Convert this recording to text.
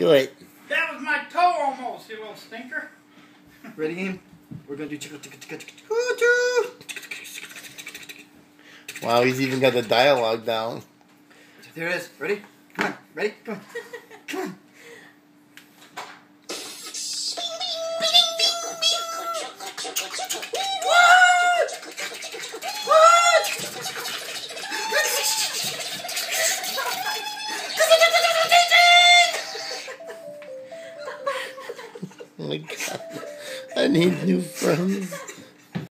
Do it. That was my toe almost, you little stinker. Ready, game? We're gonna do chicka chicka chicka chicka. Wow, he's even got the dialogue down. There it is. Ready? Come on. Ready? Come on. Come on. Oh my God. I need new friends.